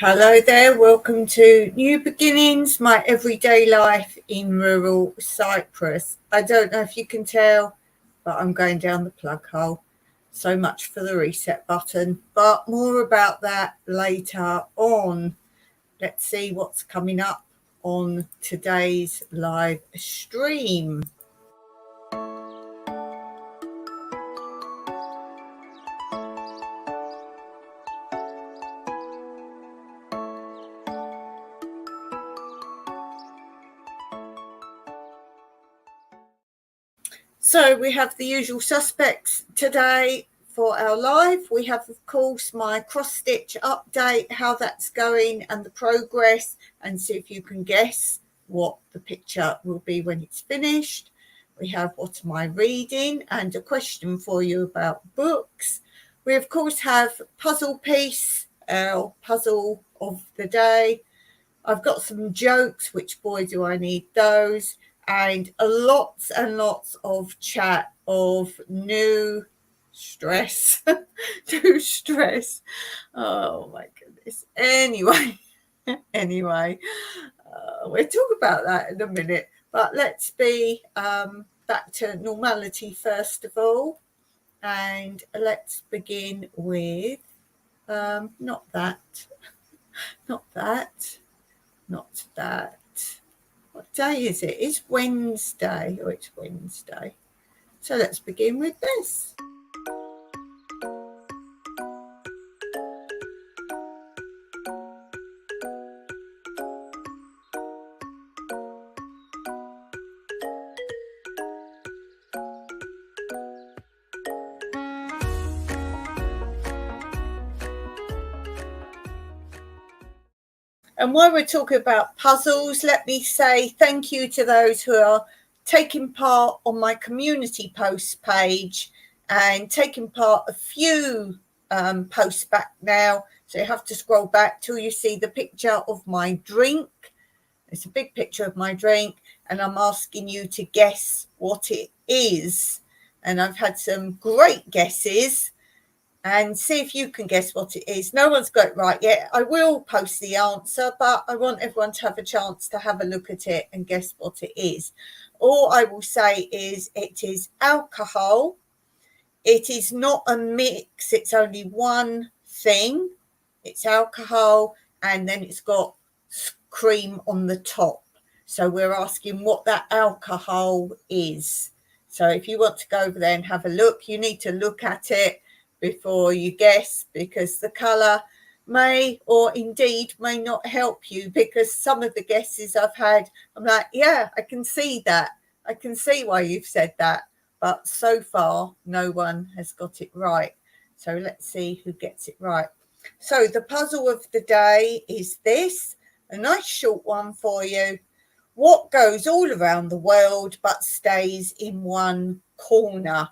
Hello there, welcome to New Beginnings, my everyday life in rural Cyprus. I don't know if you can tell, but I'm going down the plug hole. So much for the reset button, but more about that later on. Let's see what's coming up on today's live stream. So we have the usual suspects today for our live. We have, of course, my cross-stitch update, how that's going and the progress, and see if you can guess what the picture will be when it's finished. We have what am I reading and a question for you about books. We, of course, have puzzle piece, our puzzle of the day. I've got some jokes, which boy do I need those, and lots and lots of chat of new stress. New stress. Oh my goodness. Anyway, we'll talk about that in a minute, but let's be back to normality first of all, and let's begin with not that. What day is it? It's Wednesday. Oh, it's Wednesday. So let's begin with this. And while we're talking about puzzles, let me say thank you to those who are taking part on my community post page and taking part a few posts back now. So you have to scroll back till you see the picture of my drink. It's a big picture of my drink, and I'm asking you to guess what it is. And I've had some great guesses. And see if you can guess what it is. No one's got it right yet. I will post the answer, but I want everyone to have a chance to have a look at it and guess what it is. All I will say is it is alcohol. It is not a mix. It's only one thing. It's alcohol, and then it's got cream on the top. So we're asking what that alcohol is. So if you want to go over there and have a look, you need to look at it before you guess, because the colour may or indeed may not help you, because some of the guesses I've had, I'm like, yeah, I can see that. I can see why you've said that. But so far, no one has got it right. So let's see who gets it right. So the puzzle of the day is this, a nice short one for you. What goes all around the world but stays in one corner?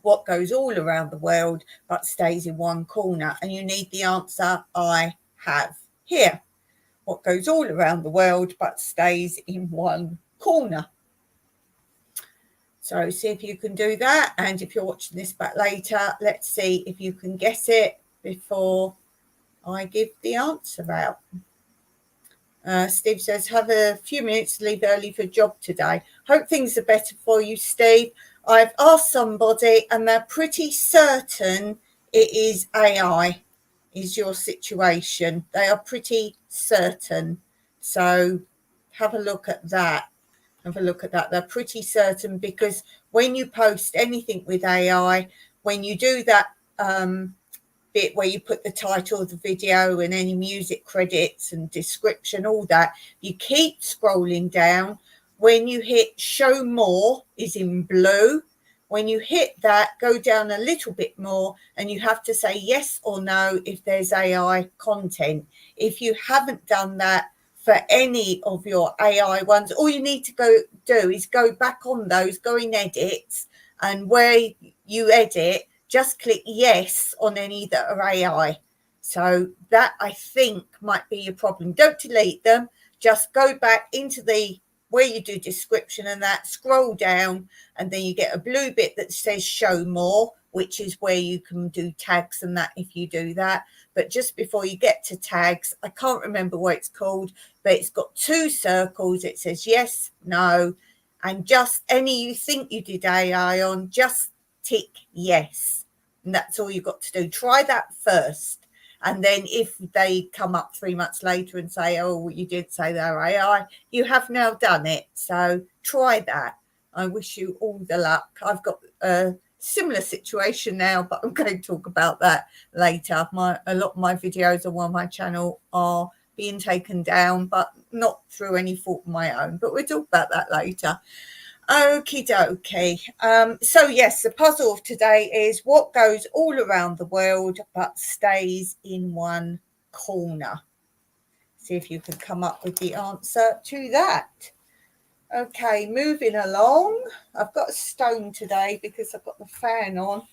What goes all around the world but stays in one corner? And you need the answer I have here. What goes all around the world but stays in one corner? So see if you can do that. And if you're watching this back later, let's see if you can guess it before I give the answer out. Steve says, have a few minutes to leave early for job today. Hope things are better for you, Steve. I've asked somebody and they're pretty certain it is AI is your situation. They are pretty certain. So have a look at that. They're pretty certain, because when you post anything with AI, when you do that bit where you put the title of the video and any music credits and description, all that, you keep scrolling down. When you hit show more is in blue. When you hit that, go down a little bit more and you have to say yes or no if there's AI content. If you haven't done that for any of your AI ones, all you need to go do is go back on those, go in edits, and where you edit, just click yes on any that are AI. So that, I think, might be your problem. Don't delete them. Just go back into the where you do description and that, scroll down, and then you get a blue bit that says show more. which is where you can do tags and that if you do that. But just before you get to tags, I can't remember what it's called, but it's got 2 circles. It says yes, no, and just any you think you did AI on, just tick yes. And that's all you've got to do. Try that first. And then if they come up 3 months later and say, oh, you did say they're AI, you have now done it. So try that. I wish you all the luck. I've got a similar situation now, but I'm going to talk about that later. A lot of my videos on my channel are being taken down, but not through any fault of my own. But we'll talk about that later. Okie dokie. So yes, the puzzle of today is what goes all around the world but stays in one corner. See if you can come up with the answer to that. Okay, moving along. I've got a stone today because I've got the fan on.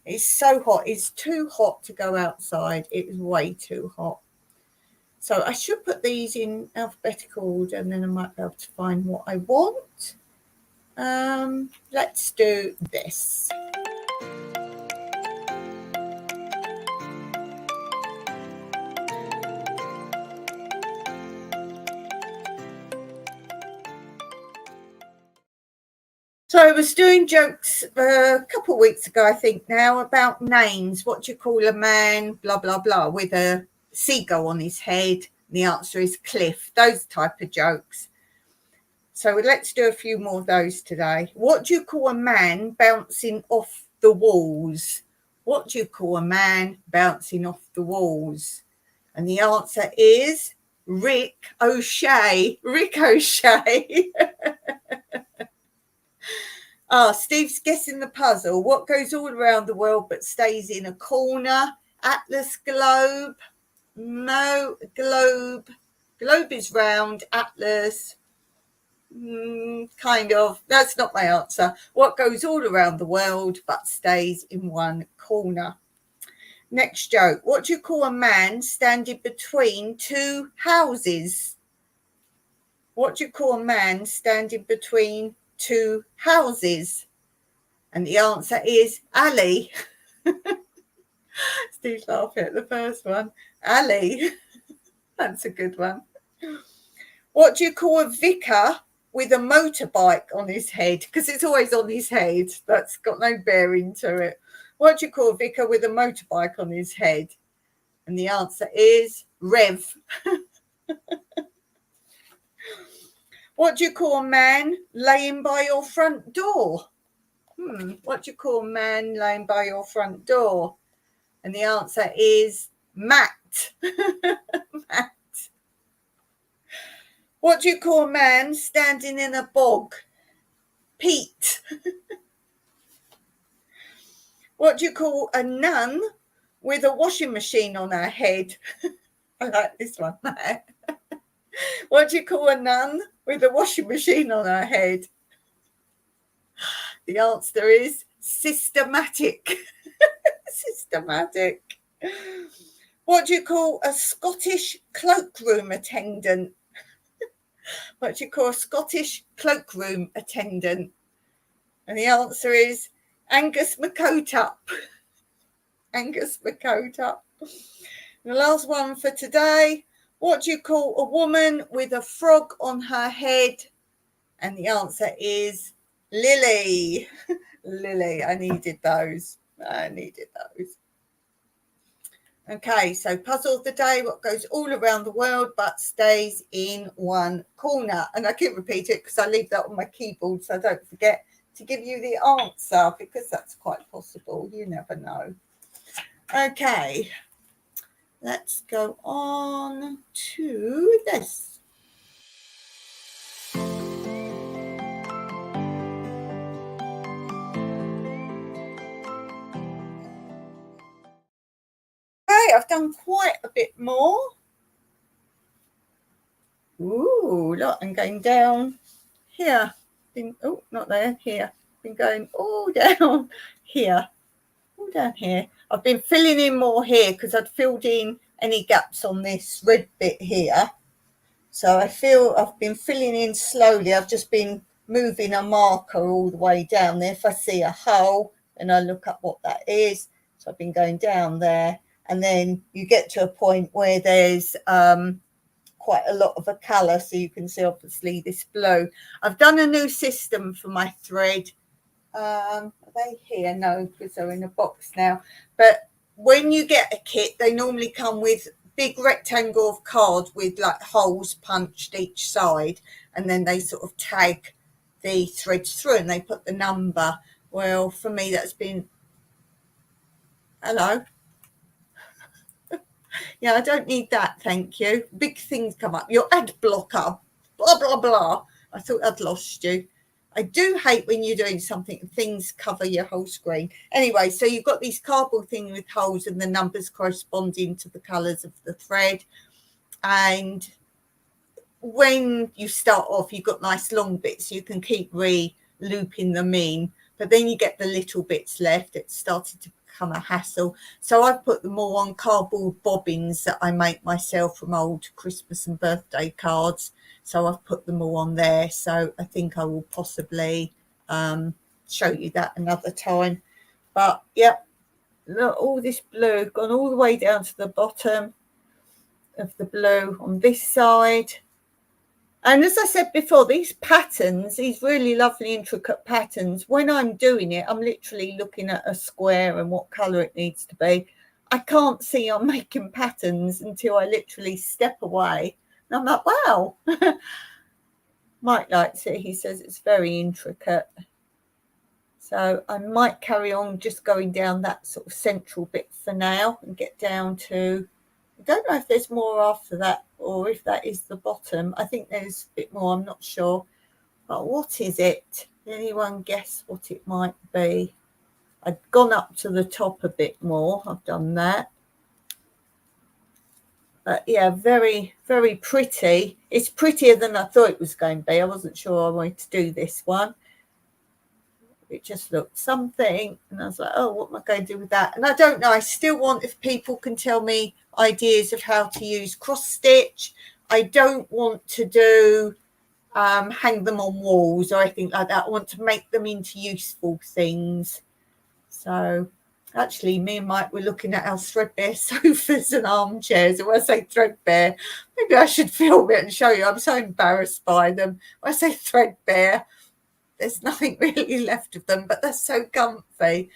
It's so hot. It's too hot to go outside. It is way too hot. So I should put these in alphabetical order and then I might be able to find what I want. Let's do this. So I was doing jokes a couple of weeks ago, I think now, about names. What do you call a man, blah, blah, blah, with a seagull on his head? The answer is Cliff. Those type of jokes. So let's do a few more of those today. What do you call a man bouncing off the walls? What do you call a man bouncing off the walls? And the answer is Rick O'Shea. Rick O'Shea. Steve's guessing the puzzle. What goes all around the world but stays in a corner? Atlas globe. No, globe. Globe is round. Atlas. Kind of. That's not my answer. What goes all around the world but stays in one corner? Next joke. What do you call a man standing between 2 houses? What do you call a man standing between 2 houses? And the answer is alley. Steve's laughing at the first one. Alley. That's a good one. What do you call a vicar with a motorbike on his head? Because it's always on his head. That's got no bearing to it. What do you call a vicar with a motorbike on his head? And the answer is Rev. What do you call a man laying by your front door? What do you call a man laying by your front door? And the answer is Matt. Matt. What do you call a man standing in a bog? Pete. What do you call a nun with a washing machine on her head? I like this one. What do you call a nun with a washing machine on her head? The answer is systematic. Systematic. What do you call a Scottish cloakroom attendant? What do you call a Scottish cloakroom attendant? And the answer is Angus McCotup. Angus McCotup. The last one for today. What do you call a woman with a frog on her head? And the answer is Lily. Lily. I needed those. Okay, so puzzle of the day. What goes all around the world but stays in one corner? And I keep repeating it because I leave that on my keyboard so I don't forget to give you the answer, because that's quite possible. You never know. Okay, let's go on to this. Okay, I've done quite a bit more. Ooh, look, I'm going down here. Oh, not there, here. Been going all down here. All down here. I've been filling in more here because I'd filled in any gaps on this red bit here. So I feel I've been filling in slowly. I've just been moving a marker all the way down there. If I see a hole, and I look up what that is. So I've been going down there, and then you get to a point where there's quite a lot of a colour, so you can see obviously this blue. I've done a new system for my thread. Are they here? No, because they're in a box now. But when you get a kit, they normally come with big rectangle of card with like holes punched each side, and then they sort of tag the threads through and they put the number. Well, for me that's been, hello. Yeah, I don't need that, thank you. Big things come up. Your ad blocker, blah, blah, blah. I thought I'd lost you. I do hate when you're doing something and things cover your whole screen. Anyway, so you've got these cardboard thing with holes and the numbers corresponding to the colours of the thread. And when you start off, you've got nice long bits. You can keep re-looping them in. But then you get the little bits left. It's started to become a hassle. So I've put them all on cardboard bobbins that I make myself from old Christmas and birthday cards. So I've put them all on there. So I think I will possibly show you that another time. But yeah, look, all this blue gone all the way down to the bottom of the blue on this side. And as I said before, these patterns, these really lovely intricate patterns, when I'm doing it, I'm literally looking at a square and what colour it needs to be. I can't see I'm making patterns until I literally step away. And I'm like, wow. Mike likes it. He says it's very intricate. So I might carry on just going down that sort of central bit for now and get down to, I don't know if there's more after that or if that is the bottom. I think there's a bit more, I'm not sure. But what is it? Anyone guess what it might be? I've gone up to the top a bit more. I've done that. But yeah, very, very pretty. It's prettier than I thought it was going to be. I wasn't sure I wanted to do this one. It just looked something. And I was like, oh, what am I going to do with that? And I don't know. I still want, if people can tell me ideas of how to use cross stitch. I don't want to do hang them on walls or anything like that. I want to make them into useful things. So actually, me and Mike were looking at our threadbare sofas and armchairs. And when I say threadbare, maybe I should film it and show you. I'm so embarrassed by them. When I say threadbare, there's nothing really left of them, but they're so comfy.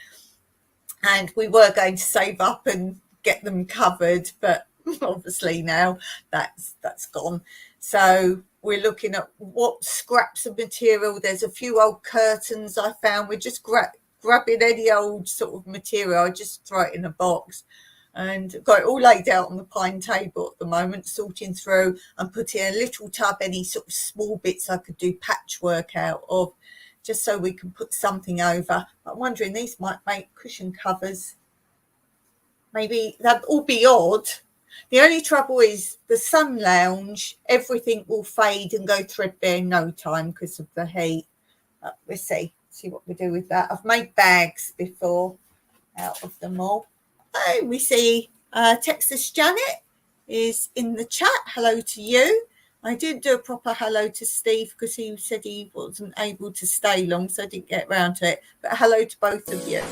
And we were going to save up and get them covered, but obviously now that's gone. So we're looking at what scraps of material. There's a few old curtains I found. We're just grabbing any old sort of material. I just throw it in a box and got it all laid out on the pine table at the moment, sorting through and putting a little tub, any sort of small bits I could do patchwork out of, just so we can put something over. I'm wondering, these might make cushion covers. Maybe that will be odd. The only trouble is the sun lounge, everything will fade and go threadbare in no time because of the heat. We'll see what we do with that. I've made bags before out of them all. Oh, we see Texas Janet is in the chat. Hello to you. I didn't do a proper hello to Steve because he said he wasn't able to stay long, so I didn't get around to it. But hello to both of you.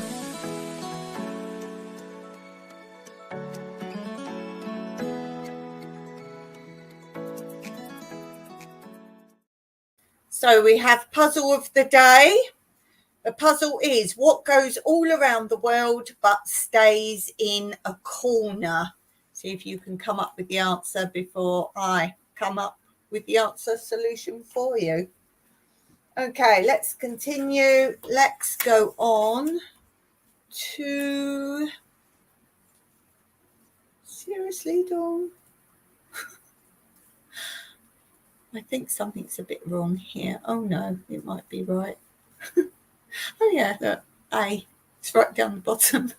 So we have puzzle of the day. The puzzle is what goes all around the world but stays in a corner. See if you can come up with the answer before I come up with the answer solution for you. Okay, let's continue. Let's go on to... Seriously, Dawn? I think something's a bit wrong here. Oh no, it might be right. Oh yeah, look, A. It's right down the bottom.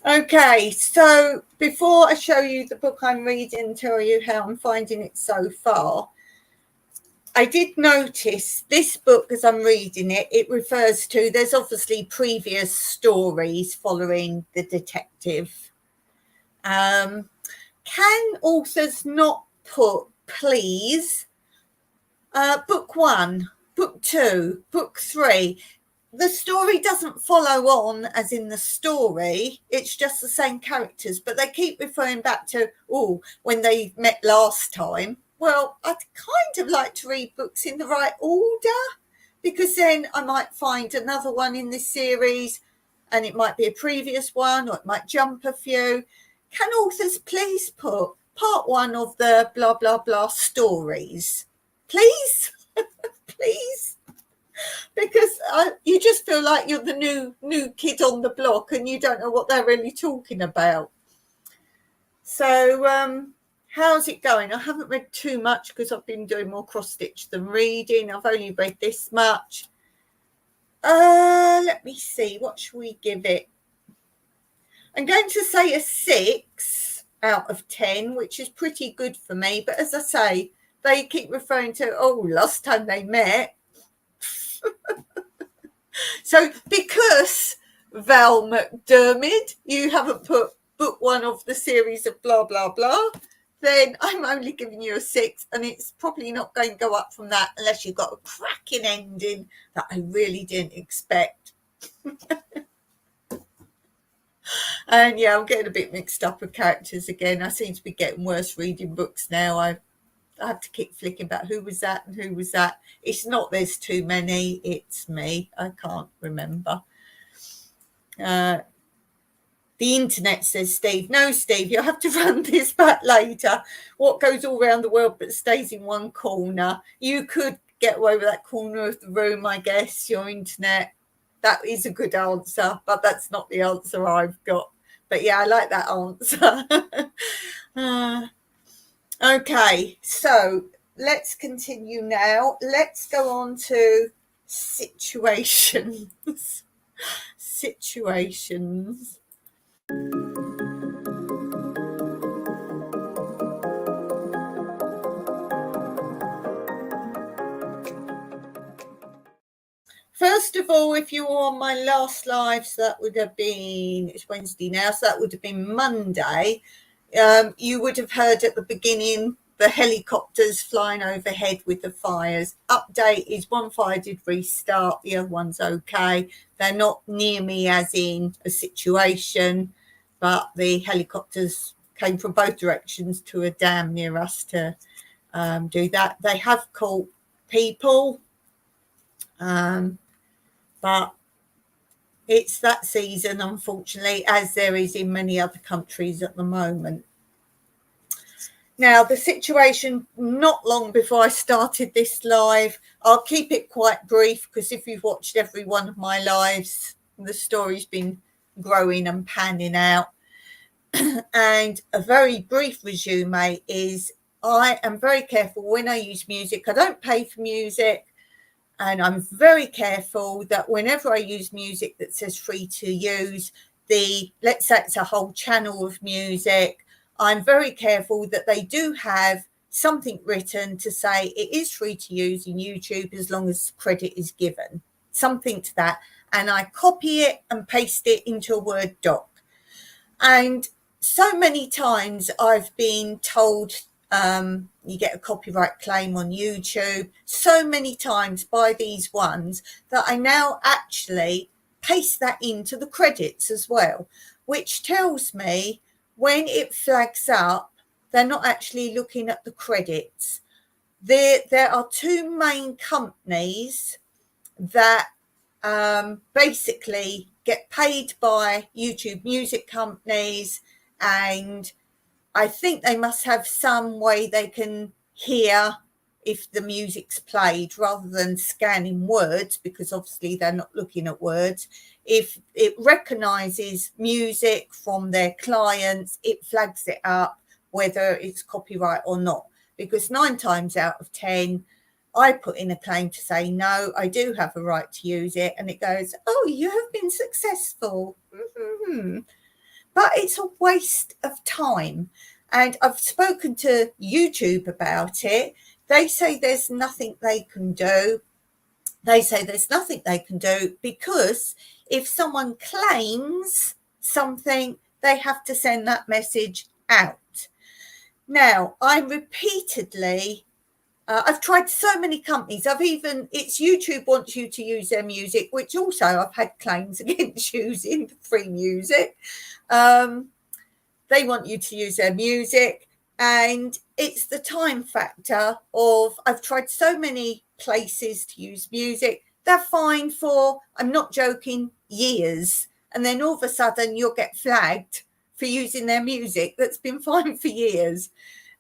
Okay, so before I show you the book I'm reading and tell you how I'm finding it so far, I did notice this book as I'm reading it, it refers to, there's obviously previous stories following the detective. Can authors not put, please, book 1, book 2, book 3? The story doesn't follow on as in the story, it's just the same characters, but they keep referring back to, when they met last time. Well, I'd kind of like to read books in the right order, because then I might find another one in this series and it might be a previous one, or it might jump a few. Can authors please put part 1 of the blah, blah, blah stories? Please? Please? Because you just feel like you're the new kid on the block and you don't know what they're really talking about. So how's it going? I haven't read too much because I've been doing more cross-stitch than reading. I've only read this much. Let me see. What should we give it? I'm going to say a 6 out of 10, which is pretty good for me. But as I say, they keep referring to, last time they met. So because Val McDermid, you haven't put book 1 of the series of blah, blah, blah, then I'm only giving you a 6, and it's probably not going to go up from that unless you've got a cracking ending that I really didn't expect. And yeah, I'm getting a bit mixed up with characters again. I seem to be getting worse reading books now. I have to keep flicking about who was that and who was that. It's not there's too many, it's me. I can't remember. The internet, says Steve. No, Steve, you'll have to run this back later. What goes all around the world but stays in one corner? You could get away with that corner of the room, I guess, your internet. That is a good answer, but that's not the answer I've got. But yeah, I like that answer. Okay, so let's continue now. Let's go on to situations. Situations. First of all, if you were on my last live, so that would have been, it's Wednesday now, so that would have been Monday. You would have heard at the beginning the helicopters flying overhead with the fires. Update is one fire did restart, the other one's okay. They're not near me as in a situation, but the helicopters came from both directions to a dam near us to do that. They have caught people, but it's that season, unfortunately, as there is in many other countries at the moment. Now, the situation not long before I started this live, I'll keep it quite brief because if you've watched every one of my lives, the story's been growing and panning out. And a very brief resume is I am very careful when I use music. I don't pay for music. And I'm very careful that whenever I use music that says free to use, let's say it's a whole channel of music, I'm very careful that they do have something written to say it is free to use in YouTube as long as credit is given, something to that. And I copy it and paste it into a Word doc. And so many times I've been told you get a copyright claim on YouTube so many times by these ones that I now actually paste that into the credits as well, which tells me when it flags up, they're not actually looking at the credits. There are two main companies that basically get paid by YouTube music companies, and I think they must have some way they can hear if the music's played rather than scanning words, because obviously they're not looking at words. If it recognises music from their clients, it flags it up whether it's copyright or not, because 9 times out of 10, I put in a claim to say, no, I do have a right to use it. And it goes, oh, you have been successful. Mm-hmm. But it's a waste of time. And I've spoken to YouTube about it. They say there's nothing they can do. They say there's nothing they can do because if someone claims something, they have to send that message out. Now, I'm repeatedly, I've tried so many companies. It's YouTube wants you to use their music, which also I've had claims against using free music. They want you to use their music, and it's the time factor of, I've tried so many places to use music. They're fine for, I'm not joking, years. And then all of a sudden you'll get flagged for using their music that's been fine for years.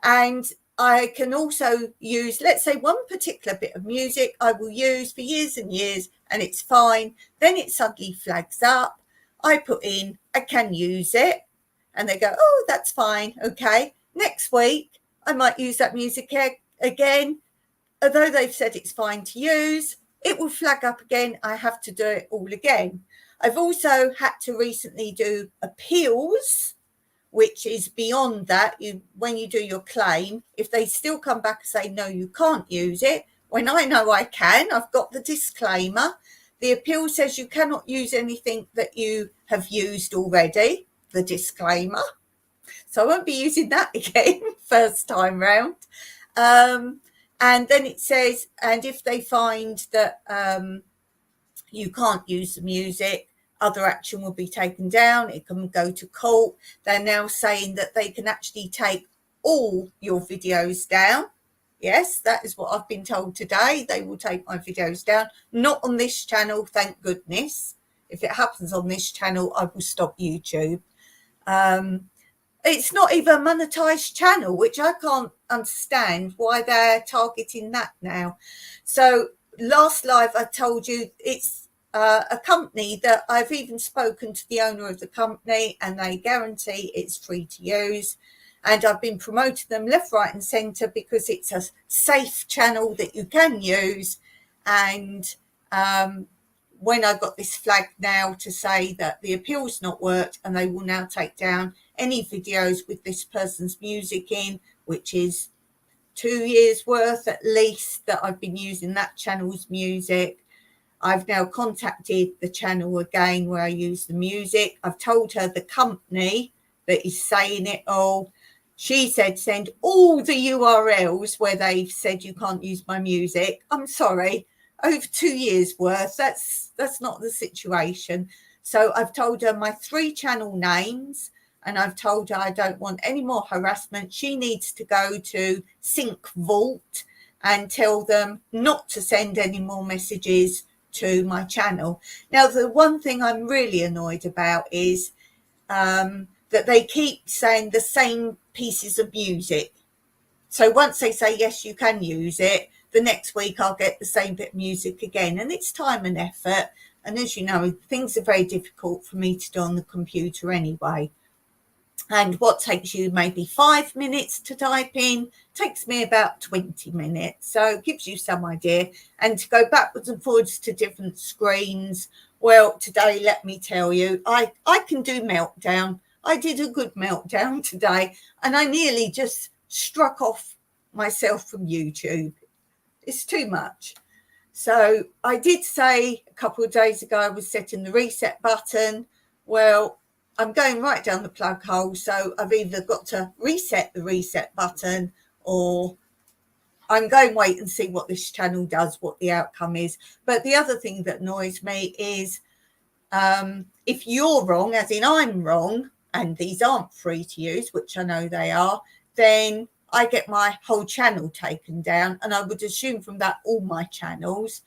And I can also use, let's say, one particular bit of music I will use for years and years, and it's fine. Then it suddenly flags up. I put in, I can use it. And they go, oh, that's fine. Okay. Next week, I might use that music again. Although they've said it's fine to use, it will flag up again. I have to do it all again. I've also had to recently do appeals, which is beyond that. When you do your claim, if they still come back and say, no, you can't use it, when I know I can, I've got the disclaimer. The appeal says you cannot use anything that you have used already, the disclaimer. So I won't be using that again first time round. And then it says, and if they find that you can't use the music, other action will be taken down. It can go to court. They're now saying that they can actually take all your videos down. Yes, that is what I've been told today. They will take my videos down. Not on this channel, thank goodness. If it happens on this channel, I will stop YouTube. It's not even a monetized channel, which I can't understand why they're targeting that now. So last live, I told you it's a company that I've even spoken to the owner of the company, and they guarantee it's free to use. And I've been promoting them left, right and centre because it's a safe channel that you can use. And when I got this flag now to say that the appeal's not worked and they will now take down any videos with this person's music in, which is 2 years worth at least that I've been using that channel's music. I've now contacted the channel again where I use the music. I've told her the company that is saying it all. She said, send all the URLs where they've said you can't use my music. I'm sorry, over 2 years worth. That's not the situation. So I've told her my 3 channel names, and I've told her I don't want any more harassment. She needs to go to Sync Vault and tell them not to send any more messages to my channel. Now, the one thing I'm really annoyed about is that they keep saying the same pieces of music. So once they say, yes, you can use it, the next week I'll get the same bit of music again. And it's time and effort. And as you know, things are very difficult for me to do on the computer anyway. And what takes you maybe 5 minutes to type in takes me about 20 minutes. So it gives you some idea. And to go backwards and forwards to different screens, well, today, let me tell you, I can do meltdown. I did a good meltdown today, and I nearly just struck off myself from YouTube. It's too much. So I did say a couple of days ago I was setting the reset button. Well, I'm going right down the plug hole, so I've either got to reset the reset button, or I'm going wait and see what this channel does, what the outcome is. But the other thing that annoys me is if you're wrong, as in I'm wrong, and these aren't free to use, which I know they are, then I get my whole channel taken down, and I would assume from that all my channels.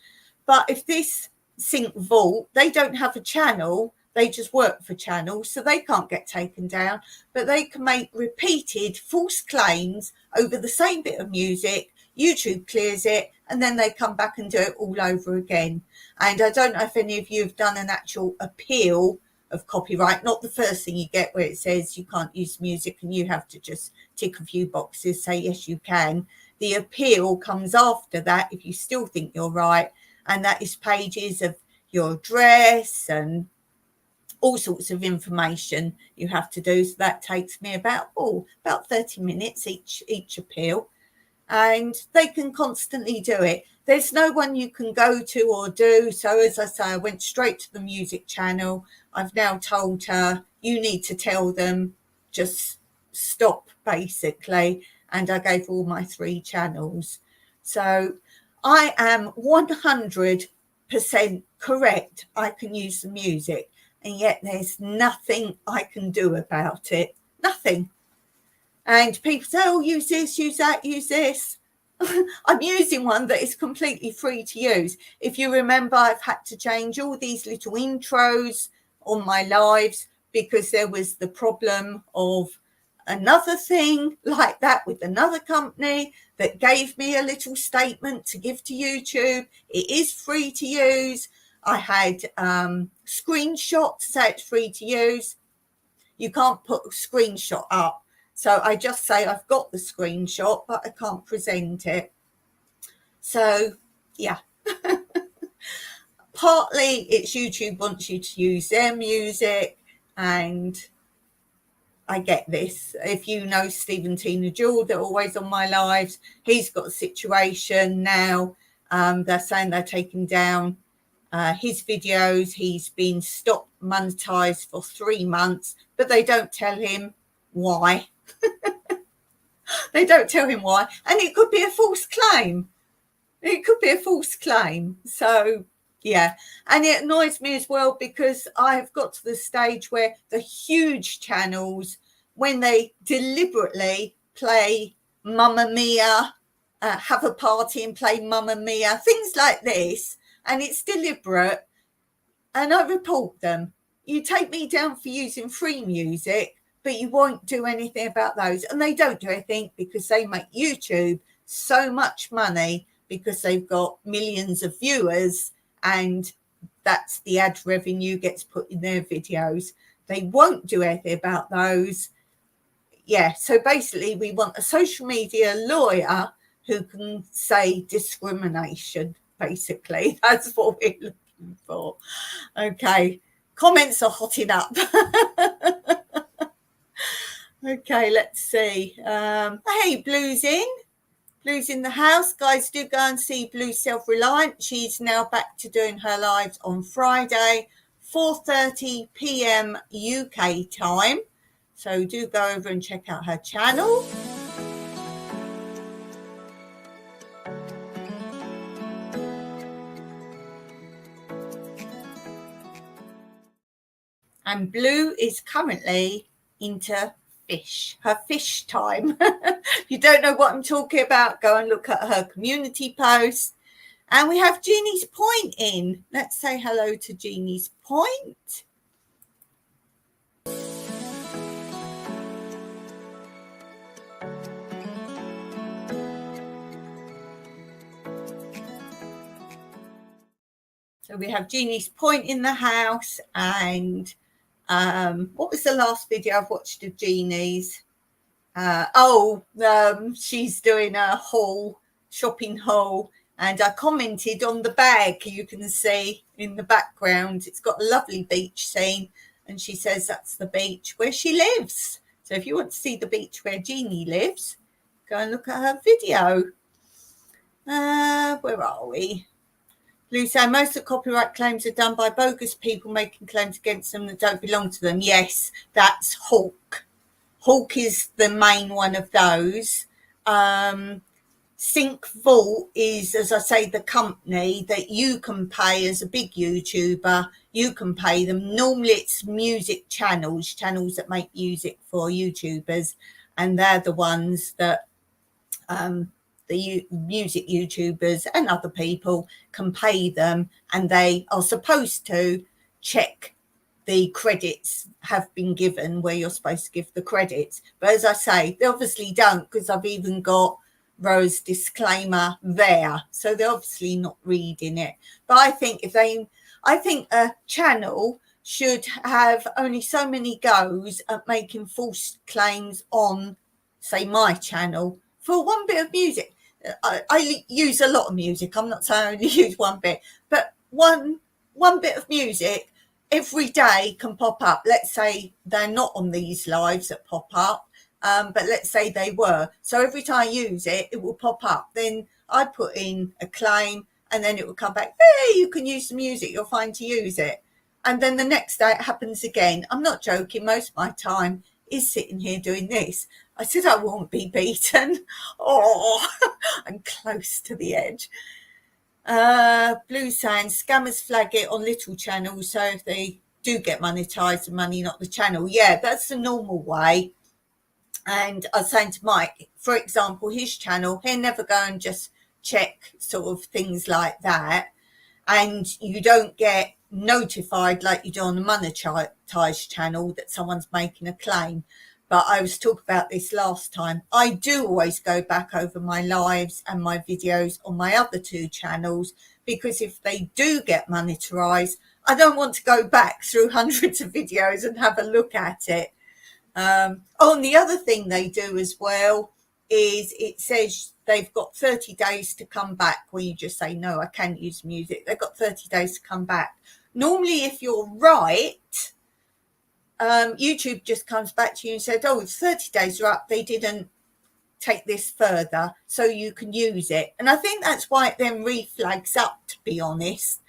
But if this Sync Vault, they don't have a channel, they just work for channels, so they can't get taken down, but they can make repeated false claims over the same bit of music. YouTube clears it, and then they come back and do it all over again. And I don't know if any of you have done an actual appeal of copyright, not the first thing you get where it says you can't use music and you have to just tick a few boxes, say yes you can. The appeal comes after that if you still think you're right, and that is pages of your address and all sorts of information you have to do. So that takes me about 30 minutes each appeal, and they can constantly do it. There's no one you can go to or do. So as I say, I went straight to the music channel. I've now told her, you need to tell them just stop, basically. And I gave all my 3 channels. So I am 100% correct. I can use the music, and yet there's nothing I can do about it. Nothing. And people say, oh, use this, use that, use this. I'm using one that is completely free to use. If you remember, I've had to change all these little intros on my lives because there was the problem of another thing like that with another company that gave me a little statement to give to YouTube. It is free to use. I had screenshots to say it's free to use. You can't put a screenshot up. So I just say I've got the screenshot, but I can't present it. So, yeah. Partly it's YouTube wants you to use their music, and I get this. If you know Stephen Tina Jewell, they're always on my lives. He's got a situation now. They're saying they're taking down his videos. He's been stopped monetized for 3 months, but they don't tell him why. They don't tell him why. And it could be a false claim. It could be a false claim. So, yeah. And it annoys me as well because I've got to the stage where the huge channels, when they deliberately play Mamma Mia, have a party and play Mamma Mia, things like this, and it's deliberate, and I report them. You take me down for using free music, but you won't do anything about those. And they don't do anything because they make YouTube so much money because they've got millions of viewers, and that's the ad revenue gets put in their videos. They won't do anything about those. Yeah, so basically we want a social media lawyer who can say discrimination, basically. That's what we're looking for. Okay, comments are hotting up. Okay, let's see. Hey, Blue's in the house. Guys, do go and see Blue Self-Reliant. She's now back to doing her lives on Friday, 4:30 p.m. UK time. So do go over and check out her channel. And Blue is currently into fish, her fish time. If you don't know what I'm talking about, go and look at her community post. And we have Jeannie's Point in. Let's say hello to Jeannie's Point. So we have Jeannie's Point in the house, and what was the last video I've watched of Jeannie's? She's doing a haul, shopping haul, and I commented on the bag. You can see in the background, it's got a lovely beach scene, and she says that's the beach where she lives. So if you want to see the beach where Jeannie lives, go and look at her video. Where are we? Blue said most of the copyright claims are done by bogus people making claims against them that don't belong to them. Yes, that's Hawk. Hawk is the main one of those. Sync Vault is, as I say, the company that you can pay as a big YouTuber. You can pay them. Normally it's music channels that make music for YouTubers, and they're the ones that the music YouTubers and other people can pay them, and they are supposed to check the credits have been given where you're supposed to give the credits. But as I say, they obviously don't, because I've even got Rose disclaimer there. So they're obviously not reading it. But I think a channel should have only so many goes at making false claims on, say, my channel for one bit of music. I use a lot of music. I'm not saying I only use one bit, but one bit of music every day can pop up. Let's say they're not on these lives that pop up, but let's say they were. So every time I use it, it will pop up. Then I put in a claim, and then it will come back. Hey, you can use the music. You're fine to use it. And then the next day it happens again. I'm not joking. Most of my time is sitting here doing this. I said I won't be beaten. Oh, I'm close to the edge. Blue saying scammers flag it on little channels, so if they do get monetized, the money, not the channel. Yeah, that's the normal way. And I was saying to Mike, for example, his channel, he'll never go and just check sort of things like that. And you don't get notified like you do on the monetized channel that someone's making a claim. But I was talking about this last time. I do always go back over my lives and my videos on my other two channels, because if they do get monetized, I don't want to go back through hundreds of videos and have a look at it. And the other thing they do as well is it says they've got 30 days to come back, where you just say, no, I can't use music. They've got 30 days to come back. Normally, if you're right, YouTube just comes back to you and says, oh, if 30 days are up, they didn't take this further, so you can use it. And I think that's why it then reflags up, to be honest.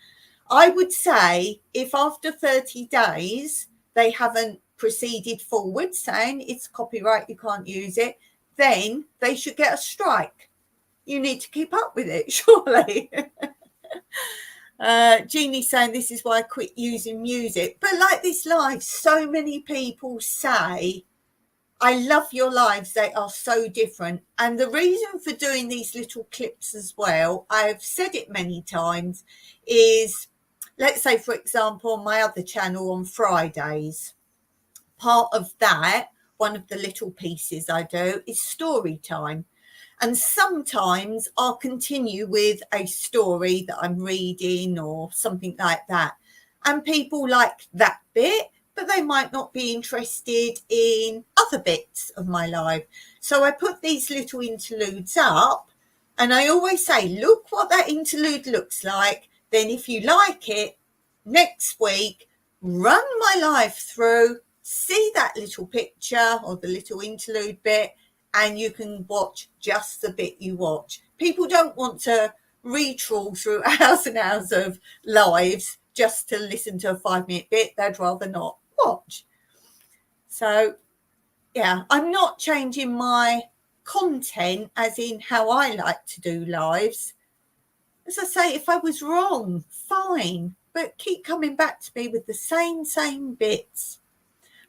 I would say if after 30 days they haven't proceeded forward saying it's copyright, you can't use it, then they should get a strike. You need to keep up with it, surely. Jeannie saying this is why I quit using music. But like this live, so many people say, I love your lives, they are so different. And the reason for doing these little clips as well, I've said it many times, is, let's say, for example, on my other channel on Fridays, part of that, one of the little pieces I do is story time. And sometimes I'll continue with a story that I'm reading or something like that. And people like that bit, but they might not be interested in other bits of my life. So I put these little interludes up, and I always say, look what that interlude looks like. Then if you like it, next week, run my life through, see that little picture or the little interlude bit, and you can watch just the bit you watch. People don't want to retrawl through hours and hours of lives just to listen to a 5-minute bit. They'd rather not watch. So, yeah, I'm not changing my content as in how I like to do lives. As I say, if I was wrong, fine, but keep coming back to me with the same bits.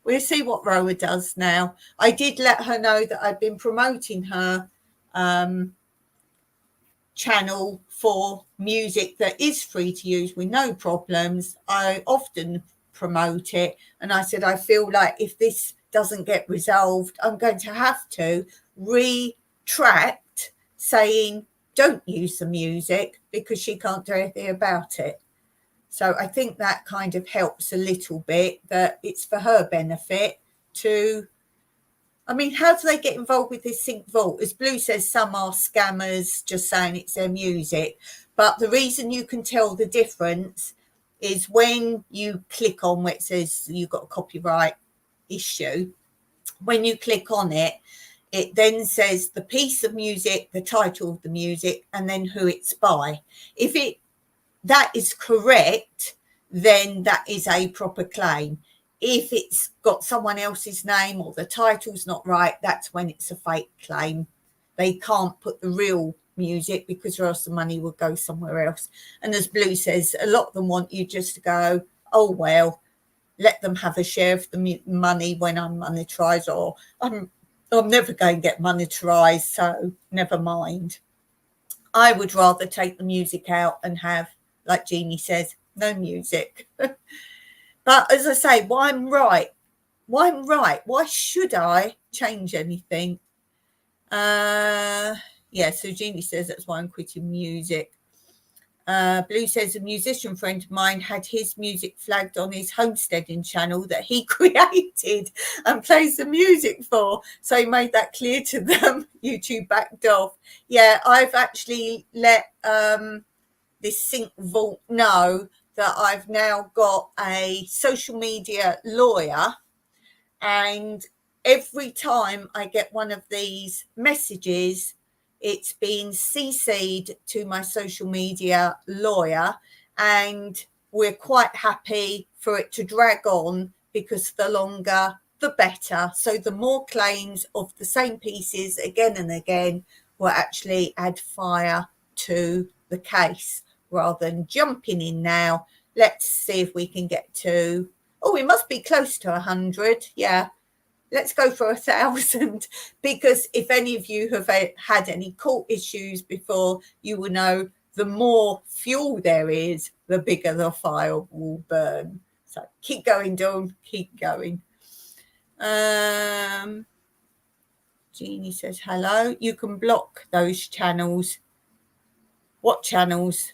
We'll see what Roa does now. I did let her know that I've been promoting her channel for music that is free to use with no problems. I often promote it, and I said I feel like if this doesn't get resolved, I'm going to have to retract saying don't use the music, because she can't do anything about it. So I think that kind of helps a little bit, that it's for her benefit to, I mean, how do they get involved with this sync vault? As Blue says, some are scammers just saying it's their music. But the reason you can tell the difference is when you click on where it says you've got a copyright issue, when you click on it, it then says the piece of music, the title of the music, and then who it's by. If that is correct, then that is a proper claim. If it's got someone else's name or the title's not right, that's when it's a fake claim. They can't put the real music, because or else the money will go somewhere else. And as Blue says, a lot of them want you just to go, oh, well, let them have a share of the money when I'm monetized, or I'm never going to get monetized, so never mind. I would rather take the music out and have, like Jeannie says, no music. But as I say, why I'm right? Why should I change anything? Yeah, so Jeannie says that's why I'm quitting music. Blue says a musician friend of mine had his music flagged on his homesteading channel that he created and plays the music for. So he made that clear to them. YouTube backed off. Yeah, I've actually let this sync vault know that I've now got a social media lawyer, and every time I get one of these messages, it's been CC'd to my social media lawyer, and we're quite happy for it to drag on, because the longer the better. So the more claims of the same pieces again and again will actually add fire to the case, rather than jumping in now. Let's see if we can get to, oh, we must be close to 100. Yeah, let's go for 1,000, because if any of you have had any court issues before, you will know the more fuel there is, the bigger the fire will burn. So keep going, Dawn, keep going. Jeannie says hello. You can block those channels. What channels?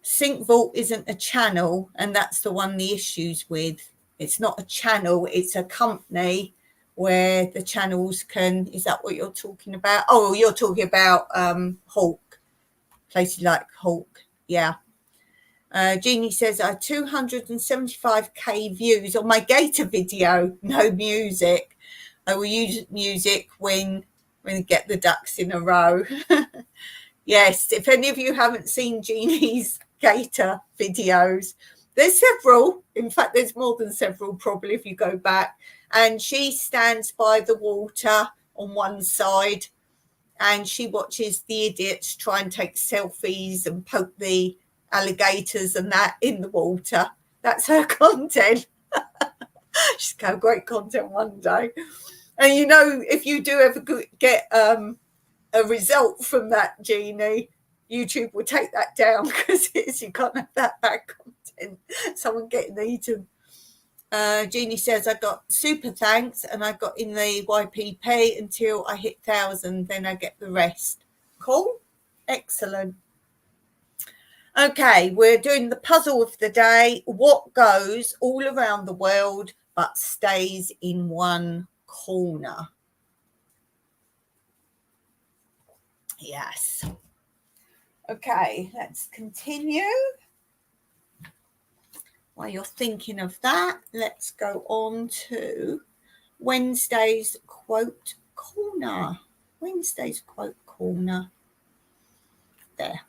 Sync Vault isn't a channel, and that's the one the issues with. It's not a channel, it's a company where the channels can, is that what you're talking about? Oh, you're talking about Hawk, places like Hawk. Yeah. Jeannie says, I have 275k views on my gator video. No music. I will use music when we get the ducks in a row. Yes, if any of you haven't seen Jeannie's gator videos, there's several. In fact, there's more than several probably if you go back. And she stands by the water on one side and she watches the idiots try and take selfies and poke the alligators and that in the water. That's her content. She's got great content one day. And you know, if you do ever get a result from that, Jeannie, YouTube will take that down, because you can't have that bad content. Someone getting eaten. Jeannie says, I got super thanks and I got in the YPP until I hit 1,000, then I get the rest. Cool. Excellent. Okay, we're doing the puzzle of the day. What goes all around the world but stays in one corner? Yes. Okay, let's continue. While you're thinking of that, let's go on to Wednesday's quote corner. Wednesday's quote corner. There.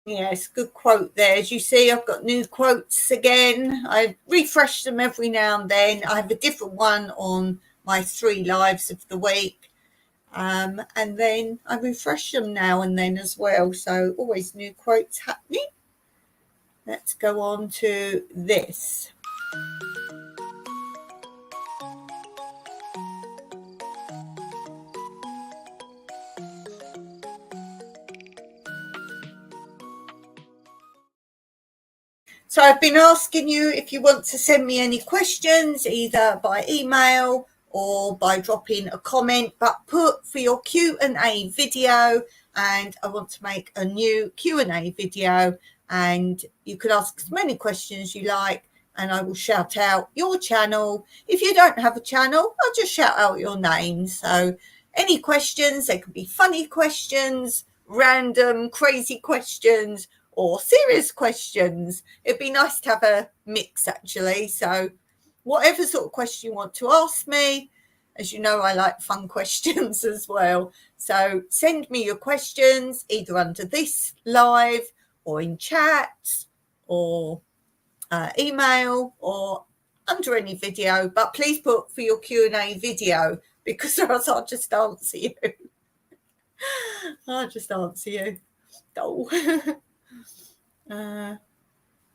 Yes, good quote there. As you see, I've got new quotes again. I refresh them every now and then. I have a different one on my 3 lives of the week. And then I refresh them now and then as well. So always new quotes happening. Let's go on to this. So I've been asking you if you want to send me any questions, either by email or by dropping a comment, but put for your Q&A video, and I want to make a new Q&A video, and you could ask as many questions you like, and I will shout out your channel. If you don't have a channel, I'll just shout out your name. So any questions, they could be funny questions, random, crazy questions, or serious questions. It'd be nice to have a mix, actually. So whatever sort of question you want to ask me, as you know, I like fun questions as well. So send me your questions either under this live or in chat or email or under any video, but please put for your Q&A video, because else I'll just answer you. I'll just answer you. Oh.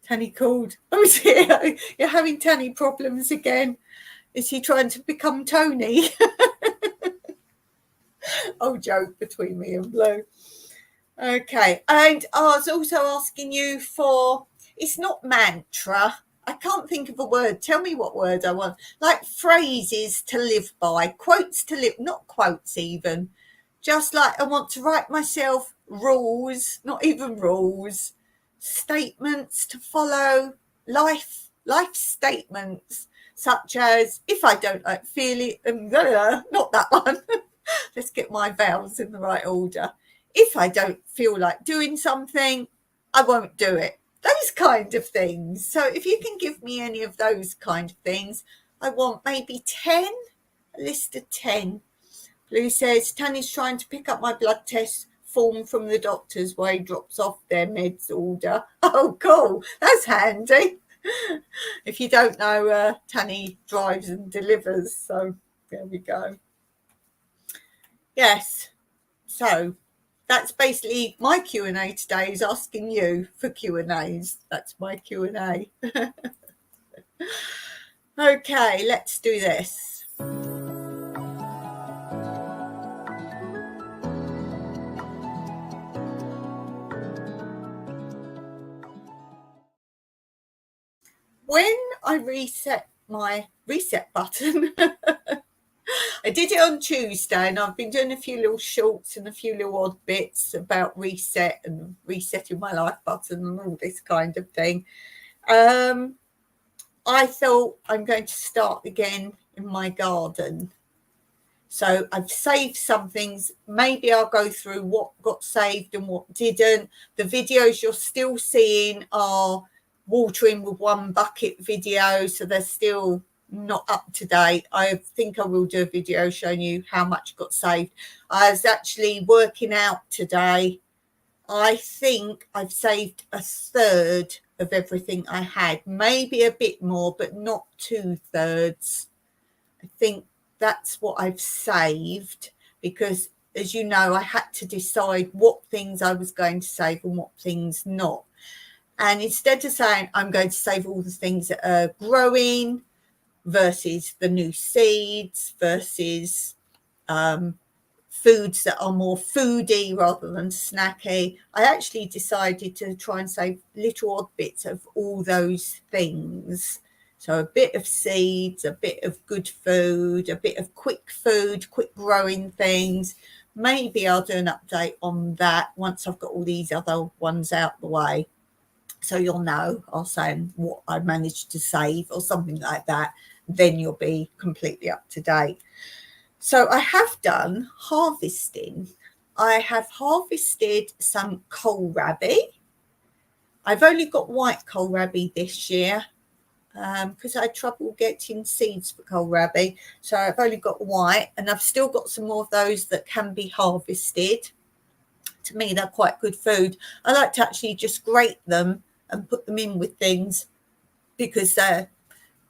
Tanny called. Oh dear, you're having Tanny problems again. Is he trying to become Tony? Oh, joke between me and Blue. Okay, and I was also asking you for, it's not mantra. I can't think of a word. Tell me what word I want. Like phrases to live by, quotes to live, not quotes even. Just like I want to write myself rules, not even rules, statements to follow, life statements, such as if I don't like feel it, not that one. Let's get my vowels in the right order. If I don't feel like doing something, I won't do it. Those kind of things. So if you can give me any of those kind of things, I want maybe 10, a list of 10. Blue says, Tanya's trying to pick up my blood test form from the doctors where he drops off their meds order. Oh, cool. That's handy. If you don't know, Tanya drives and delivers. So there we go. Yes. So that's basically my Q&A today, is asking you for Q&As. That's my Q&A. Okay, let's do this. When I reset my reset button, I did it on Tuesday, and I've been doing a few little shorts and a few little odd bits about reset and resetting my life button and all this kind of thing. I thought I'm going to start again in my garden. So I've saved some things. Maybe I'll go through what got saved and what didn't. The videos you're still seeing are watering with one bucket videos, so they're still not up to date. I think I will do a video showing you how much got saved. I was actually working out today. I think I've saved a third of everything I had, maybe a bit more, but not 2/3. I think that's what I've saved, because as you know, I had to decide what things I was going to save and what things not. And instead of saying I'm going to save all the things that are growing versus the new seeds versus foods that are more foody rather than snacky, I actually decided to try and save little odd bits of all those things. So a bit of seeds, a bit of good food, a bit of quick food, quick growing things. Maybe I'll do an update on that once I've got all these other ones out the way. So you'll know, I'll say what I managed to save or something like that. Then you'll be completely up to date. So I have done harvesting. I have harvested some kohlrabi. I've only got white kohlrabi this year because I had trouble getting seeds for kohlrabi. So I've only got white, and I've still got some more of those that can be harvested. To me, they're quite good food. I like to actually just grate them and put them in with things because they're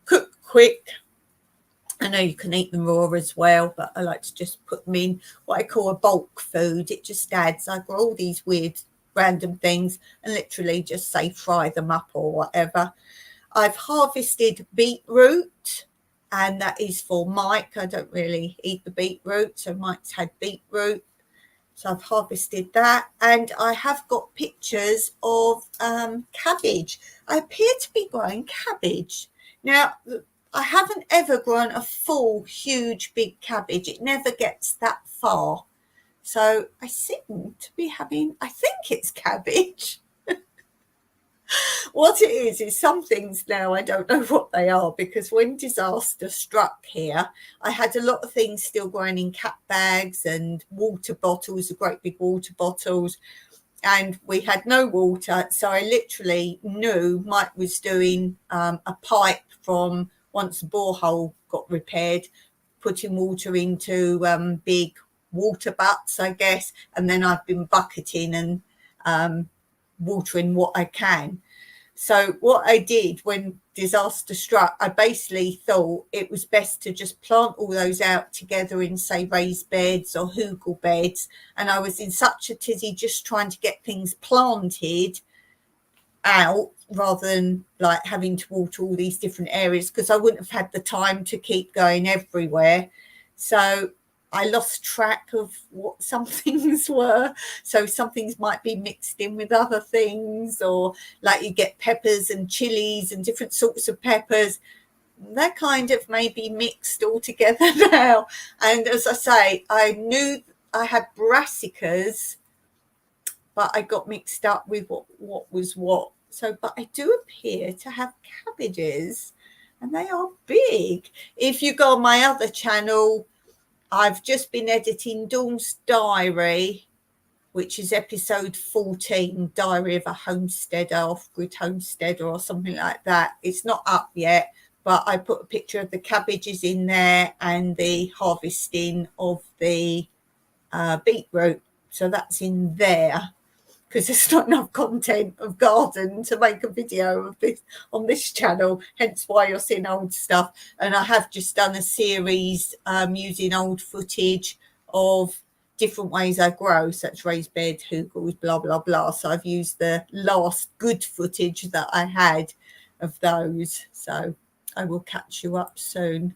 cooked quick. I know you can eat them raw as well, but I like to just put them in what I call a bulk food. It just adds, I got all these weird random things and literally just say fry them up or whatever. I've harvested beetroot, and that is for Mike. I don't really eat the beetroot, so Mike's had beetroot. So I've harvested that, and I have got pictures of cabbage. I appear to be growing cabbage. Now, I haven't ever grown a full, huge, big cabbage. It never gets that far. So I seem to be having, I think it's cabbage. What it is some things now I don't know what they are, because when disaster struck here, I had a lot of things still growing in cat bags and water bottles, the great big water bottles, and we had no water. So I literally knew Mike was doing a pipe from once the borehole got repaired, putting water into big water butts, I guess, and then I've been bucketing and watering what I can. So what I did when disaster struck, I basically thought it was best to just plant all those out together in, say, raised beds or hugel beds. And I was in such a tizzy just trying to get things planted out rather than like having to water all these different areas, because I wouldn't have had the time to keep going everywhere. So I lost track of what some things were. So some things might be mixed in with other things, or like you get peppers and chilies and different sorts of peppers. They're kind of maybe mixed all together now. And as I say, I knew I had brassicas, but I got mixed up with what was what. So, but I do appear to have cabbages, and they are big. If you go on my other channel, I've just been editing Dawn's Diary, which is episode 14, Diary of a Homesteader, Off-Grid Homesteader or something like that. It's not up yet, but I put a picture of the cabbages in there and the harvesting of the beetroot. So that's in there, because there's not enough content of garden to make a video of this on this channel, hence why you're seeing old stuff. And I have just done a series using old footage of different ways I grow, such raised bed, hugels, blah, blah, blah. So I've used the last good footage that I had of those. So I will catch you up soon.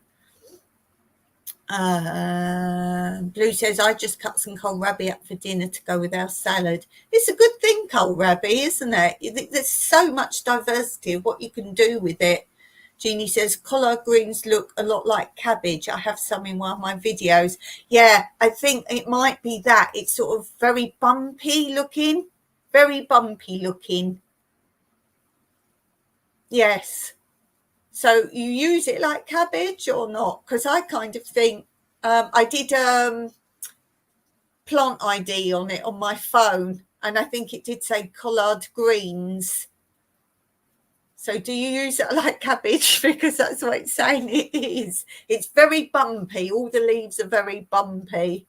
Blue says, I just cut some kohlrabi up for dinner to go with our salad. It's a good thing, kohlrabi, isn't it? There's so much diversity of what you can do with it. Jeannie says, collard greens look a lot like cabbage. I have some in one of my videos. Yeah, I think it might be that. It's sort of very bumpy looking. Very bumpy looking. Yes. So you use it like cabbage or not? Because I kind of think, I did plant ID on it on my phone, and I think it did say collard greens. So do you use it like cabbage? Because that's what it's saying it is. It's very bumpy. All the leaves are very bumpy.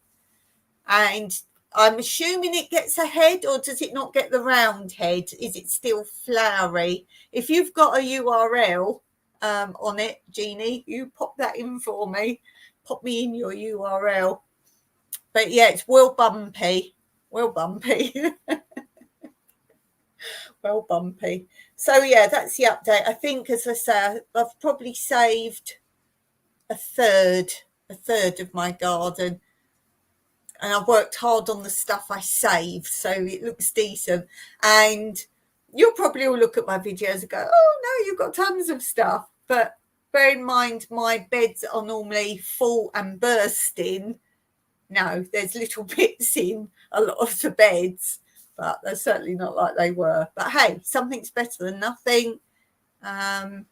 And I'm assuming it gets a head, or does it not get the round head? Is it still flowery? If you've got a URL on it, Jeannie, you pop that in for me. Pop me in your URL. But yeah, it's well bumpy. Well bumpy. Well bumpy. So yeah, that's the update. I think, as I say, I've probably saved a third of my garden. And I've worked hard on the stuff I saved, so it looks decent. And you'll probably all look at my videos and go, oh no, you've got tons of stuff. But bear in mind, my beds are normally full and bursting. No, there's little bits in a lot of the beds, but they're certainly not like they were. But hey, something's better than nothing. So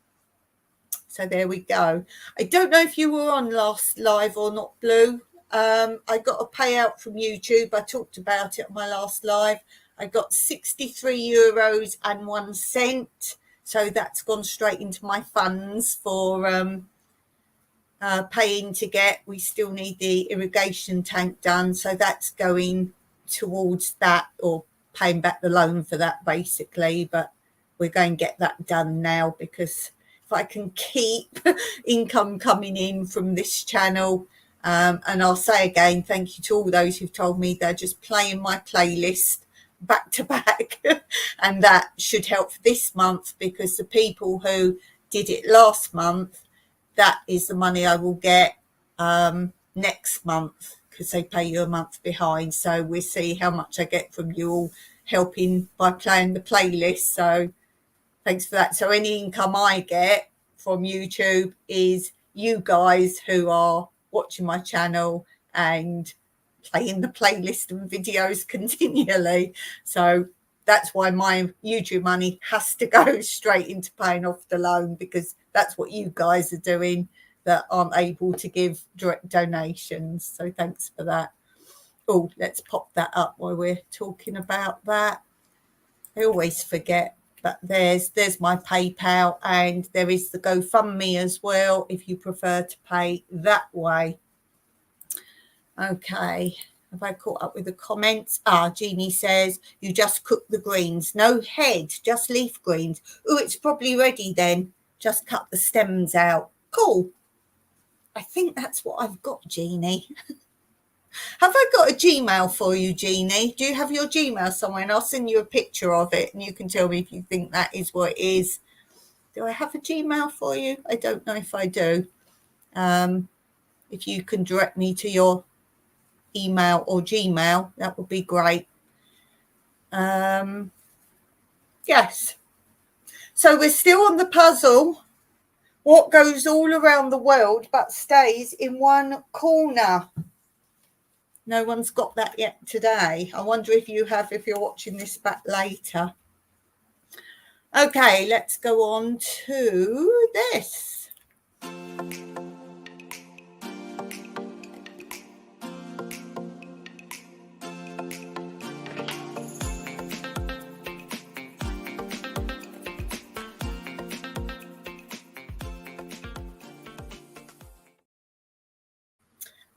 there we go. I don't know if you were on last live or not, Blue. I got a payout from YouTube. I talked about it on my last live. I got €63.01. So that's gone straight into my funds for paying to get. We still need the irrigation tank done. So that's going towards that, or paying back the loan for that basically. But we're going to get that done now, because if I can keep income coming in from this channel, and I'll say again, thank you to all those who've told me they're just playing my playlist back to back, and that should help for this month, because the people who did it last month, that is the money I will get next month, because they pay you a month behind. So we'll see how much I get from you all helping by playing the playlist. So thanks for that. So any income I get from YouTube is you guys who are watching my channel and playing the playlist and videos continually. So that's why my YouTube money has to go straight into paying off the loan, because that's what you guys are doing that aren't able to give direct donations. So thanks for that. Oh, let's pop that up while we're talking about that. I always forget. But there's my PayPal, and there is the GoFundMe as well, if you prefer to pay that way. Okay, have I caught up with the comments? Jeannie says, you just cook the greens. No head, just leaf greens. Oh, it's probably ready then. Just cut the stems out. Cool. I think that's what I've got, Jeannie. Have I got a Gmail for you, Jeannie? Do you have your Gmail somewhere? And I'll send you a picture of it and you can tell me if you think that is what it is. Do I have a Gmail for you? I don't know if I do. If you can direct me to your email or Gmail, that would be great. Yes. So we're still on the puzzle. What goes all around the world but stays in one corner? No one's got that yet today. I wonder if you have, if you're watching this back later. Okay, let's go on to this.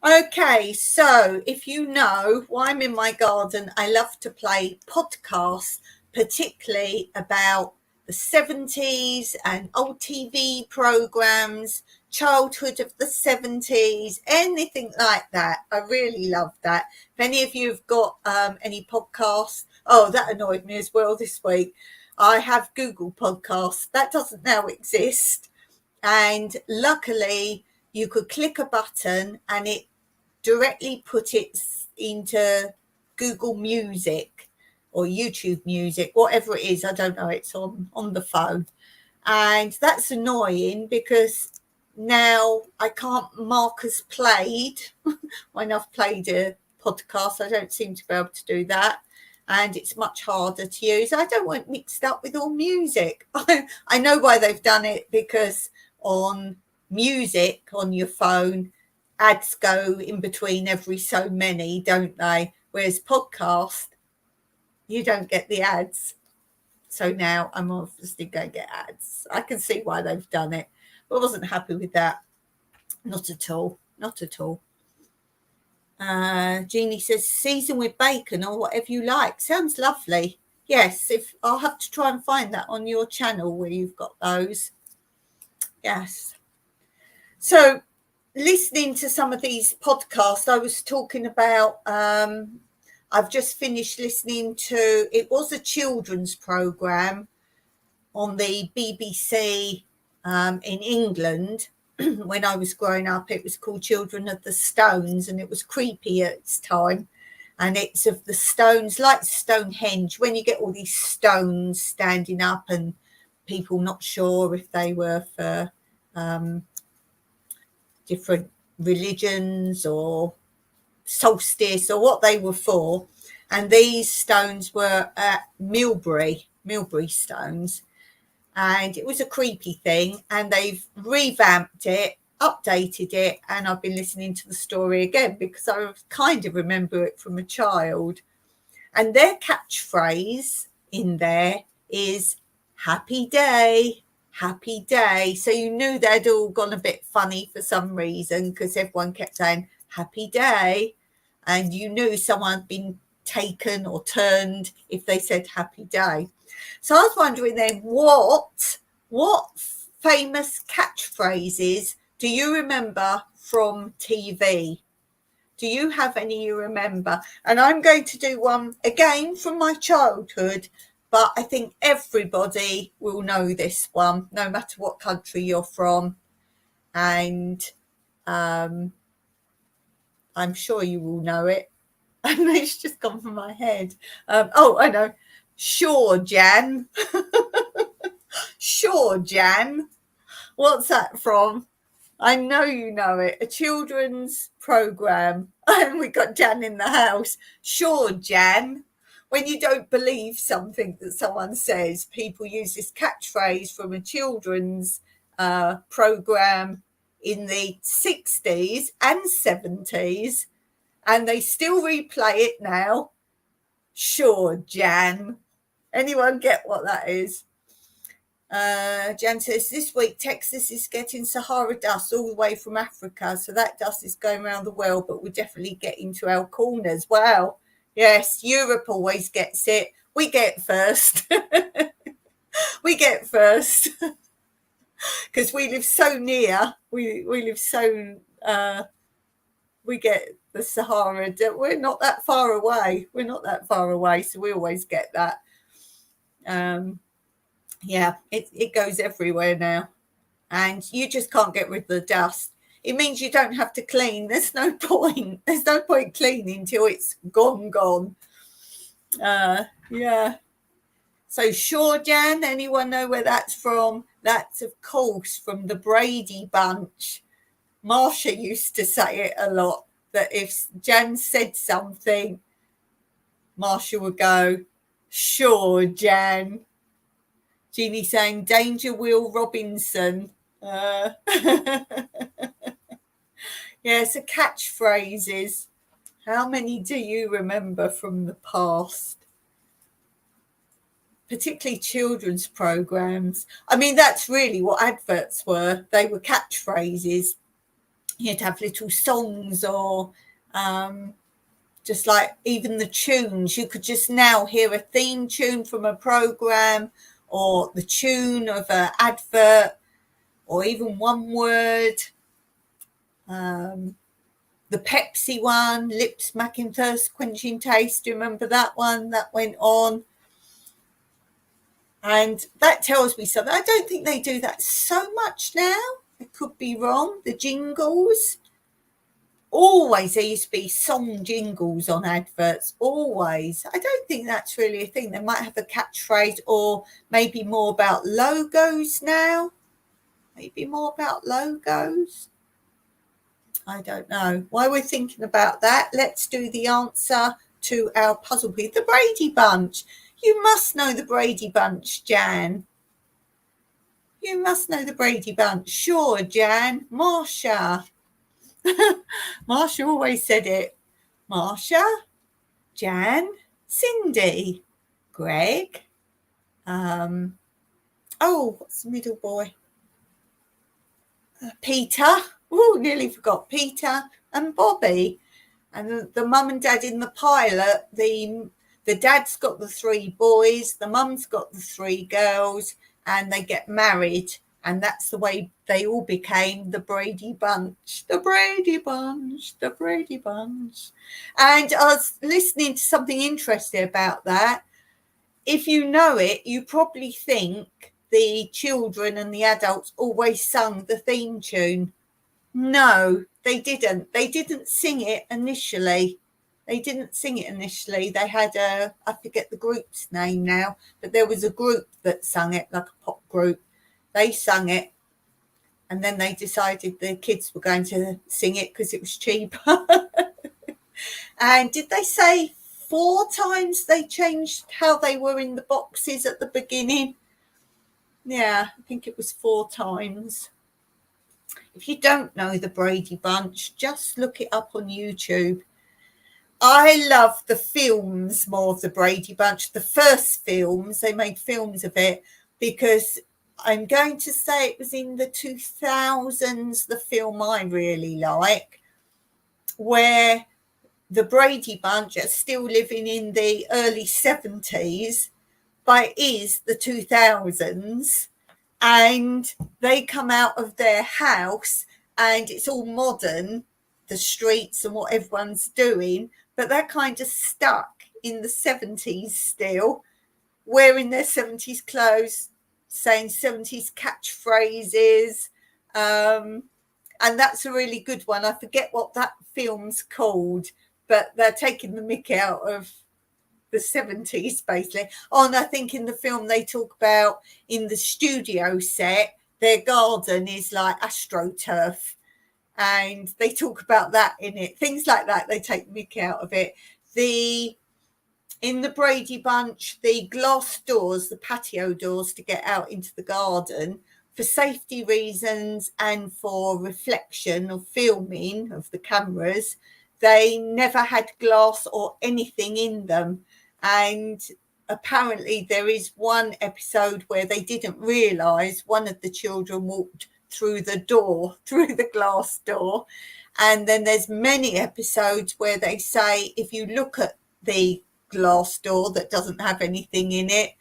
Okay, so if you know why I'm in my garden, I love to play podcasts, particularly about the 70s and old TV programs, childhood of the 70s, anything like that. I really love that. If any of you have got any podcasts, oh, that annoyed me as well this week. I have Google Podcasts. That doesn't now exist. And luckily, you could click a button and it directly put it into Google Music or YouTube Music, whatever it is. I don't know. It's on the phone. And that's annoying because now I can't mark as played when I've played a podcast. I don't seem to be able to do that. And it's much harder to use. I don't want it mixed up with all music. I know why they've done it, because on music on your phone, ads go in between every so many, don't they? Whereas podcast, you don't get the ads. So now I'm obviously going to get ads. I can see why they've done it. But I wasn't happy with that. Not at all. Not at all. Jeannie says, season with bacon or whatever you like. Sounds lovely. Yes, if I'll have to try and find that on your channel where you've got those. Yes. So listening to some of these podcasts, I was talking about, I've just finished listening to, it was a children's program on the BBC in England. When I was growing up, it was called Children of the Stones, and it was creepy at its time. And it's of the stones, like Stonehenge, when you get all these stones standing up and people not sure if they were for different religions or solstice or what they were for. And these stones were at Milbury stones. And it was a creepy thing, and they've revamped it, updated it, and I've been listening to the story again because I kind of remember it from a child. And their catchphrase in there is happy day, happy day. So you knew they'd all gone a bit funny for some reason, because everyone kept saying happy day, and you knew someone had been taken or turned if they said happy day. So I was wondering then, what famous catchphrases do you remember from TV? Do you have any you remember? And I'm going to do one again from my childhood, but I think everybody will know this one, no matter what country you're from. And I'm sure you will know it. And it's just gone from my head. Oh, I know. Sure, Jan. Sure, Jan. What's that from? I know you know it. A children's program. And we got Jan in the house. Sure, Jan. When you don't believe something that someone says, people use this catchphrase from a children's program in the 60s and 70s. And they still replay it now. Sure, Jan. Anyone get what that is? Jan says, this week Texas is getting Sahara dust all the way from Africa. So that dust is going around the world, but we'll definitely get into our corners. Wow. Yes, Europe always gets it. We get first. We get first. Because we live so near. We live so the Sahara. We're not that far away. So we always get that. Yeah, it goes everywhere now, and you just can't get rid of the dust. It means you don't have to clean. There's no point cleaning till it's gone. Yeah. So sure, Jan, anyone know where that's from? That's, of course, from the Brady Bunch. Marsha used to say it a lot, that if Jan said something, Marsha would go, sure, Jan. Jeannie saying, Danger Will Robinson. Yeah, so catchphrases. How many do you remember from the past? Particularly children's programs. I mean, that's really what adverts were. They were catchphrases. You'd have little songs, or just like even the tunes. You could just now hear a theme tune from a program, or the tune of an advert, or even one word. The Pepsi one, lip smacking, thirst quenching taste. Do you remember that one? That went on. And that tells me something. I don't think they do that so much now. I could be wrong. The jingles. Always there used to be song jingles on adverts. Always. I don't think that's really a thing. They might have a catchphrase, or maybe more about logos now. Maybe more about logos. I don't know. While we're thinking about that, let's do the answer to our puzzle piece. The Brady Bunch. You must know the Brady Bunch, Jan. You must know the Brady Bunch. Sure, Jan. Marsha. Marsha always said it. Marsha, Jan, Cindy, Greg. What's the middle boy? Peter. Oh, nearly forgot. Peter and Bobby. And the mum and dad in the pilot, the dad's got the 3 boys, the mum's got the 3 girls, and they get married. And that's the way they all became the Brady Bunch. The Brady Bunch, the Brady Bunch. And I was listening to something interesting about that. If you know it, you probably think the children and the adults always sung the theme tune. No, they didn't. They didn't sing it initially. They had I forget the group's name now, but there was a group that sang it, like a pop group. They sang it, and then they decided the kids were going to sing it because it was cheaper. And did they say 4 times they changed how they were in the boxes at the beginning? Yeah, I think it was 4 times. If you don't know the Brady Bunch, just look it up on YouTube. I love the films more of the Brady Bunch. The first films, they made films of it, because I'm going to say it was in the 2000s, the film I really like, where the Brady Bunch are still living in the early 70s, but it is the 2000s. And they come out of their house and it's all modern, the streets and what everyone's doing, but they're kind of stuck in the 70s still, wearing their 70s clothes, saying 70s catchphrases. And that's a really good one. I forget what that film's called, but they're taking the mick out of the 70s basically. And I think in the film they talk about, in the studio set, their garden is like AstroTurf, and they talk about that in it. Things like that, they take the mick out of it. In the Brady Bunch, the glass doors, the patio doors to get out into the garden, for safety reasons and for reflection of filming of the cameras, they never had glass or anything in them. And apparently there is one episode where they didn't realise one of the children walked through the glass door. And then there's many episodes where they say, if you look at the glass door that doesn't have anything in it,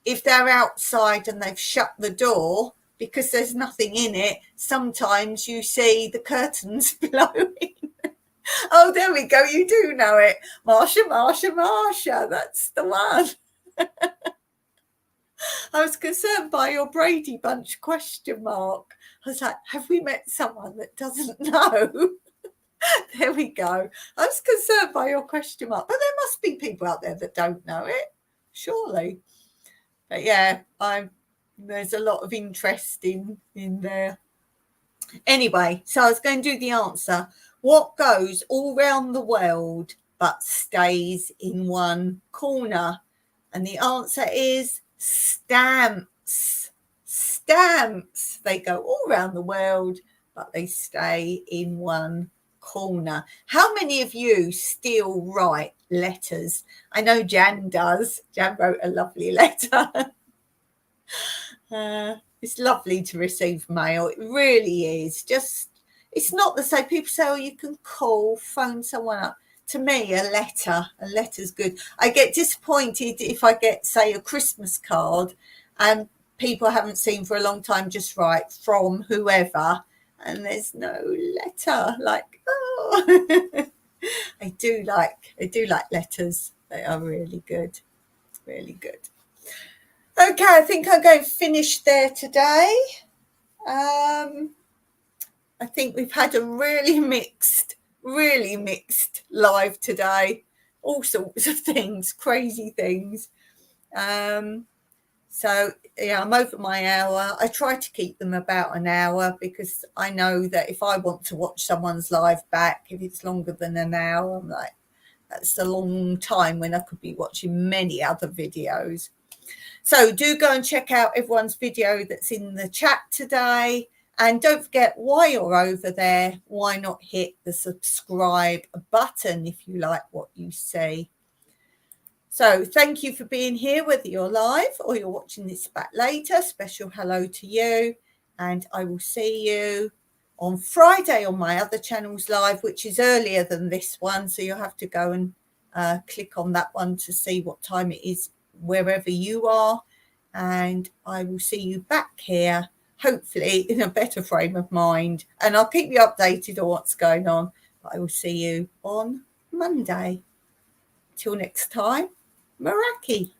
if they're outside and they've shut the door, because there's nothing in it, sometimes you see the curtains blowing. Oh, there we go. You do know it. Marsha, Marsha, Marsha. That's the one. I was concerned by your Brady Bunch question mark. I was like, have we met someone that doesn't know? There we go. I was concerned by your question mark, but there must be people out there that don't know it, surely. But yeah, there's a lot of interest in there. Anyway, so I was going to do the answer. What goes all round the world but stays in one corner? And the answer is stamps. Stamps. They go all around the world, but they stay in one corner. How many of you still write letters? I know Jan does. Jan wrote a lovely letter. It's lovely to receive mail. It really is. It's not the same. People say, oh, you can call, phone someone up. To me, a letter's good. I get disappointed if I get, say, a Christmas card and people I haven't seen for a long time just write from whoever and there's no letter. Like, oh. I do like letters. They are really good. Really good. Okay, I think I'm going to finish there today. I think we've had a really mixed live today. All sorts of things, crazy things. So, yeah, I'm over my hour. I try to keep them about an hour because I know that if I want to watch someone's live back, if it's longer than an hour, I'm like, that's a long time when I could be watching many other videos. So do go and check out everyone's video that's in the chat today. And don't forget, while you're over there, why not hit the subscribe button if you like what you see. So thank you for being here, whether you're live or you're watching this back later. Special hello to you. And I will see you on Friday on my other channel's live, which is earlier than this one. So you'll have to go and click on that one to see what time it is wherever you are. And I will see you back here, hopefully in a better frame of mind. And I'll keep you updated on what's going on. But I will see you on Monday. Till next time, Meraki.